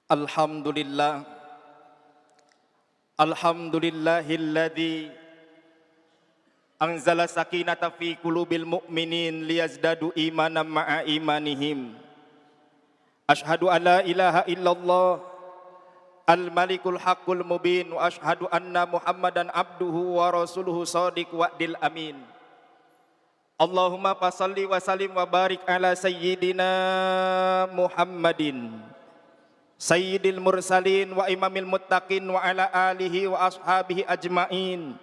Alhamdulillah, alhamdulillahilladzi anzala sakinata fi qulubil mu'minin liyazdadu imanan ma'a imanihim. Ashhadu an la ilaha illallah al-malikul haqqul mubin wa ashhadu anna Muhammadan abduhu wa rasuluhu shadiq wa'dil amin. Allahumma fasalli wa sallim wa barik ala sayyidina Muhammadin Sayyidil mursalin wa imamil muttaqin wa ala alihi wa ashabihi ajma'in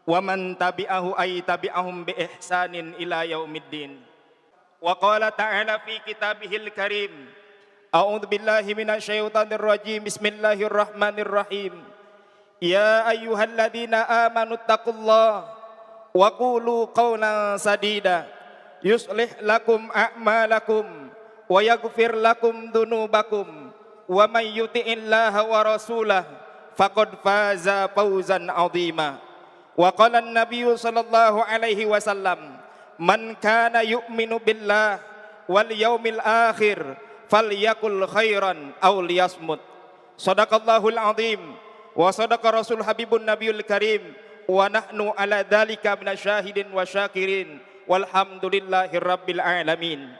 wa man tabi'ahu ay tabi'ahum bi ihsanin ila yaumiddin. Wa qala ta'ala fi kitabihil karim, a'udzu billahi minasyaitonir rajim, bismillahirrahmanirrahim. Ya ayyuhalladzina amanu taqullaha wa qulu qawlan sadida yuslih lakum a'malakum wa yaghfir lakum dhunubakum wa may yuti'illaha wa rasulahu faqad faza fawzan 'azima. Wa qala an-nabiyyu sallallahu alaihi wasallam, man kana yu'minu billah wal yaumil akhir falyakul khairan aw liyasmut. Shadaqallahul 'azim wa shadaqa rasul habibun nabiyul karim wa nahnu ala dzalika minasyahidin wa syakirin walhamdulillahi rabbil alamin.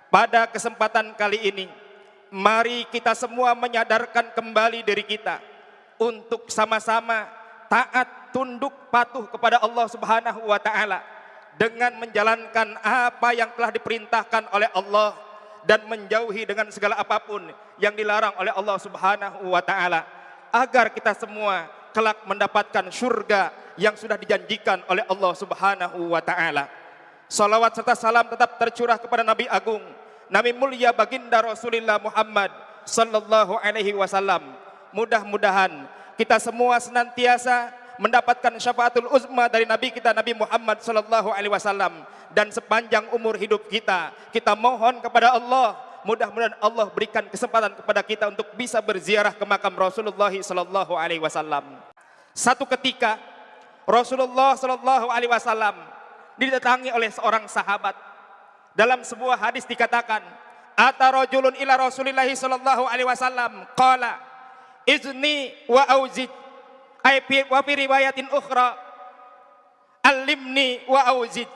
Pada kesempatan kali ini, mari kita semua menyadarkan kembali diri kita untuk sama-sama taat, tunduk, patuh kepada Allah Subhanahu wa taala dengan menjalankan apa yang telah diperintahkan oleh Allah dan menjauhi dengan segala apapun yang dilarang oleh Allah Subhanahu wa taala, agar kita semua kelak mendapatkan surga yang sudah dijanjikan oleh Allah Subhanahu wa taala. Salawat serta salam tetap tercurah kepada Nabi Agung, Nabi mulia baginda Rasulullah Muhammad sallallahu alaihi wasallam. Mudah-mudahan kita semua senantiasa mendapatkan syafaatul uzma dari Nabi kita Nabi Muhammad sallallahu alaihi wasallam, dan sepanjang umur hidup kita mohon kepada Allah, mudah-mudahan Allah berikan kesempatan kepada kita untuk bisa berziarah ke makam Rasulullah sallallahu alaihi wasallam. Satu ketika Rasulullah sallallahu alaihi wasallam didatangi oleh seorang sahabat. Dalam sebuah hadis dikatakan, ata rajulun ila Rasulillah sallallahu alaihi wasallam qala izni wa auzid, ay wa fi riwayatin ukhra allimni wa auzid.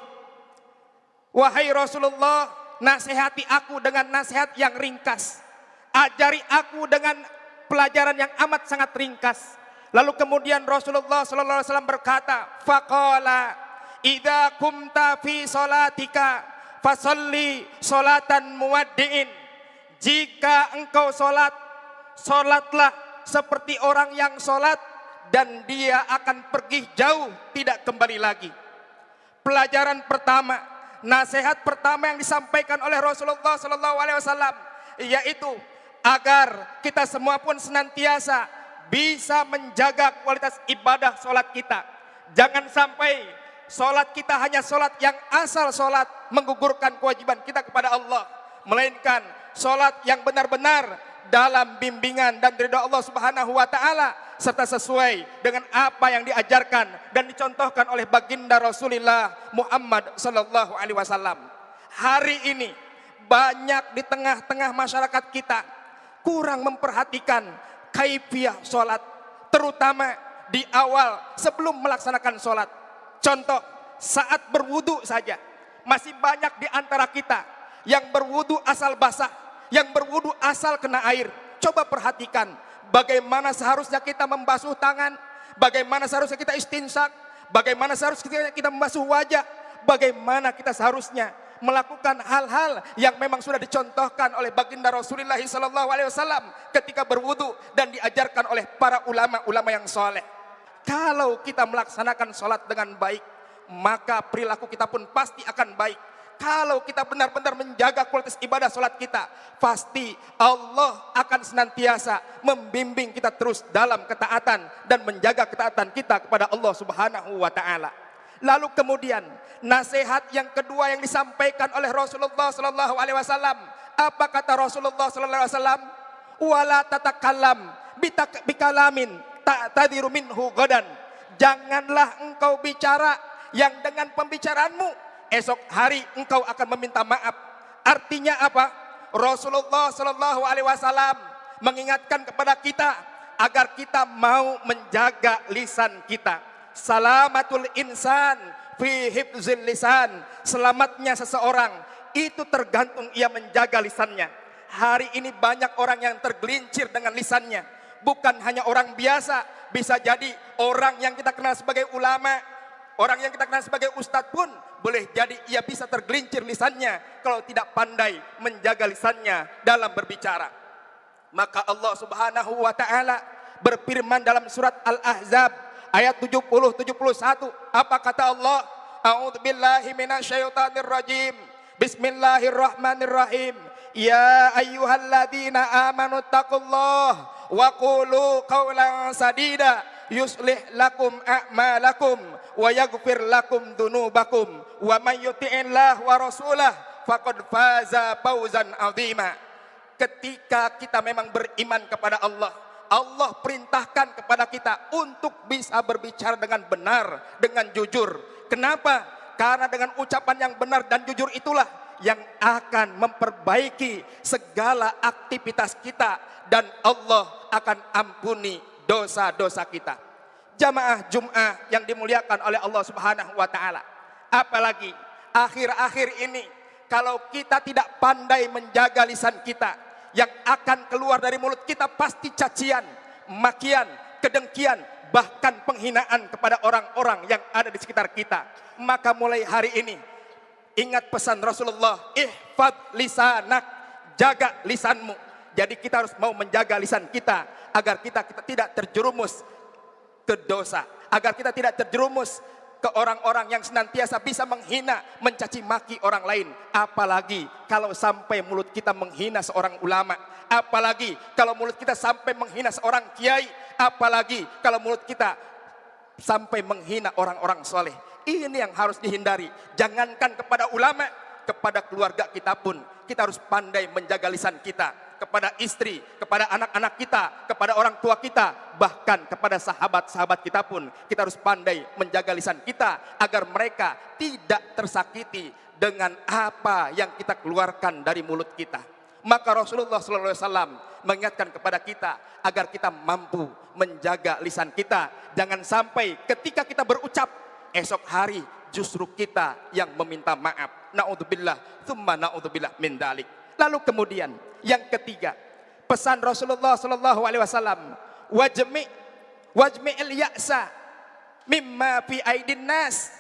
Wahai Rasulullah, nasihati aku dengan nasihat yang ringkas, ajari aku dengan pelajaran yang amat sangat ringkas. Lalu kemudian Rasulullah sallallahu alaihi wasallam berkata, faqala idza kumta fi salatika fasalli solatan muwaddi'in. Jika engkau solat, solatlah seperti orang yang solat dan dia akan pergi jauh tidak kembali lagi. Pelajaran pertama, nasihat pertama yang disampaikan oleh Rasulullah sallallahu alaihi wasallam yaitu agar kita semua pun senantiasa bisa menjaga kualitas ibadah solat kita. Jangan sampai solat kita hanya solat yang asal solat menggugurkan kewajiban kita kepada Allah, melainkan solat yang benar-benar dalam bimbingan dan ridha Allah Subhanahu wa taala serta sesuai dengan apa yang diajarkan dan dicontohkan oleh baginda Rasulullah Muhammad sallallahu alaihi wasallam. Hari ini banyak di tengah-tengah masyarakat kita kurang memperhatikan kaifiyah solat, terutama di awal sebelum melaksanakan solat. Contoh, saat berwudu saja, masih banyak di antara kita yang berwudu asal basah, yang berwudu asal kena air. Coba perhatikan bagaimana seharusnya kita membasuh tangan, bagaimana seharusnya kita istinsak, bagaimana seharusnya kita membasuh wajah, bagaimana kita seharusnya melakukan hal-hal yang memang sudah dicontohkan oleh baginda Rasulullah SAW ketika berwudu dan diajarkan oleh para ulama-ulama yang soleh. Kalau kita melaksanakan sholat dengan baik, maka perilaku kita pun pasti akan baik. Kalau kita benar-benar menjaga kualitas ibadah sholat kita, pasti Allah akan senantiasa membimbing kita terus dalam ketaatan dan menjaga ketaatan kita kepada Allah Subhanahu wa taala. Lalu kemudian nasihat yang kedua yang disampaikan oleh Rasulullah sallallahu alaihi wasallam, apa kata Rasulullah sallallahu alaihi wasallam? Wala tatakallam bikalamin ta'tadiru minhu godan. Janganlah engkau bicara yang dengan pembicaraanmu esok hari engkau akan meminta maaf. Artinya apa? Rasulullah sallallahu alaihi wasallam mengingatkan kepada kita agar kita mau menjaga lisan kita. Salamatul insan fi hifzil lisan. Selamatnya seseorang itu tergantung ia menjaga lisannya. Hari ini banyak orang yang tergelincir dengan lisannya. Bukan hanya orang biasa, bisa jadi orang yang kita kenal sebagai ulama, orang yang kita kenal sebagai ustadz pun boleh jadi ia bisa tergelincir lisannya kalau tidak pandai menjaga lisannya dalam berbicara. Maka Allah Subhanahu wa taala berfirman dalam surat Al-Ahzab ayat 70-71. Apa kata Allah? A'udzubillahi minasyaitonir rajim. Bismillahirrahmanirrahim. Ya ayyuhalladzina amanu taqullaha wa qulu qawlan sadida yuslih lakum a'malakum wa yaghfir lakum dzunubakum wa may yuti'illah wa rasulah faqad faza fawzan 'azima. Ketika kita memang beriman kepada Allah, Allah perintahkan kepada kita untuk bisa berbicara dengan benar, dengan jujur. Kenapa? Karena dengan ucapan yang benar dan jujur itulah yang akan memperbaiki segala aktivitas kita dan Allah akan ampuni dosa-dosa kita. Jamaah Jum'ah yang dimuliakan oleh Allah Subhanahu wa taala. Apalagi akhir-akhir ini kalau kita tidak pandai menjaga lisan kita, yang akan keluar dari mulut kita pasti cacian, makian, kedengkian, bahkan penghinaan kepada orang-orang yang ada di sekitar kita. Maka mulai hari ini ingat pesan Rasulullah, ihfad lisanak, jaga lisanmu. Jadi kita harus mau menjaga lisan kita agar kita tidak terjerumus ke dosa, agar kita tidak terjerumus ke orang-orang yang senantiasa bisa menghina, mencaci maki orang lain. Apalagi kalau sampai mulut kita menghina seorang ulama, apalagi kalau mulut kita sampai menghina seorang kiai, apalagi kalau mulut kita sampai menghina orang-orang soleh. Ini yang harus dihindari. Jangankan kepada ulama, kepada keluarga kita pun kita harus pandai menjaga lisan kita. Kepada istri, kepada anak-anak kita, kepada orang tua kita, bahkan kepada sahabat-sahabat kita pun kita harus pandai menjaga lisan kita agar mereka tidak tersakiti dengan apa yang kita keluarkan dari mulut kita. Maka Rasulullah SAW mengingatkan kepada kita agar kita mampu menjaga lisan kita. Jangan sampai ketika kita berucap, esok hari justru kita yang meminta maaf. Na'udzubillah, tsumma na'udzubillah min dzalik. Lalu kemudian yang ketiga, pesan Rasulullah SAW, wajmi'il ya'sa mimma fi aidin nas.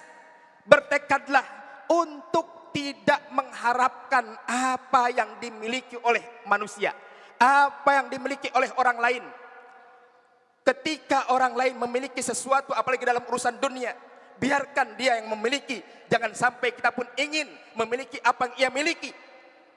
Bertekadlah untuk tidak mengharapkan apa yang dimiliki oleh manusia, apa yang dimiliki oleh orang lain. Ketika orang lain memiliki sesuatu, apalagi dalam urusan dunia, biarkan dia yang memiliki. Jangan sampai kita pun ingin memiliki apa yang ia miliki.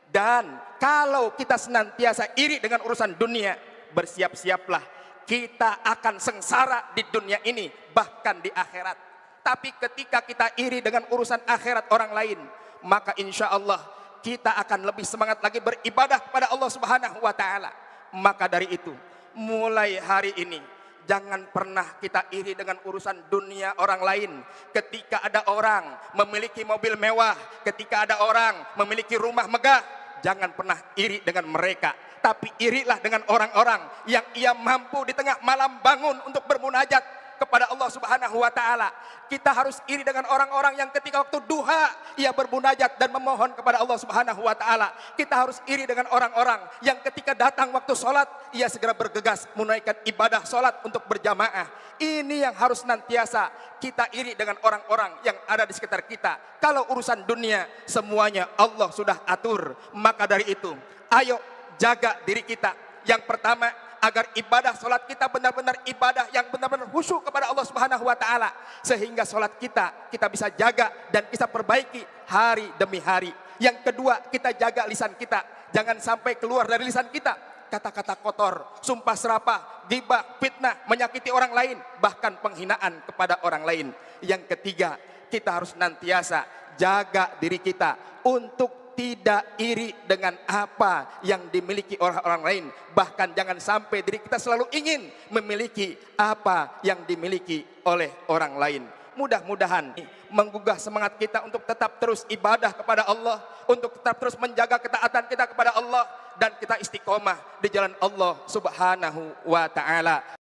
Dan kalau kita senantiasa iri dengan urusan dunia, bersiap-siaplah kita akan sengsara di dunia ini, bahkan di akhirat. Tapi ketika kita iri dengan urusan akhirat orang lain, maka insya Allah kita akan lebih semangat lagi beribadah kepada Allah Subhanahu wa taala. Maka dari itu, mulai hari ini jangan pernah kita iri dengan urusan dunia orang lain. Ketika ada orang memiliki mobil mewah, ketika ada orang memiliki rumah megah, jangan pernah iri dengan mereka. Tapi irilah dengan orang-orang yang ia mampu di tengah malam bangun untuk bermunajat kepada Allah Subhanahu wa taala. Kita harus iri dengan orang-orang yang ketika waktu duha ia bermunajat dan memohon kepada Allah Subhanahu wa taala. Kita harus iri dengan orang-orang yang ketika datang waktu sholat ia segera bergegas menunaikan ibadah sholat untuk berjamaah. Ini yang harus nantiasa kita iri dengan orang-orang yang ada di sekitar kita. Kalau urusan dunia semuanya Allah sudah atur. Maka dari itu ayo jaga diri kita. Yang pertama, agar ibadah sholat kita benar-benar ibadah yang benar-benar khusyuk kepada Allah Subhanahu wa taala, sehingga sholat kita bisa jaga dan kita perbaiki hari demi hari. Yang kedua, kita jaga lisan kita. Jangan sampai keluar dari lisan kita kata-kata kotor, sumpah serapah, ghibah, fitnah, menyakiti orang lain, bahkan penghinaan kepada orang lain. Yang ketiga, kita harus nantiasa jaga diri kita untuk tidak iri dengan apa yang dimiliki orang-orang lain. Bahkan jangan sampai diri kita selalu ingin memiliki apa yang dimiliki oleh orang lain. Mudah-mudahan menggugah semangat kita untuk tetap terus ibadah kepada Allah, untuk tetap terus menjaga ketaatan kita kepada Allah, dan kita istiqomah di jalan Allah Subhanahu wa taala.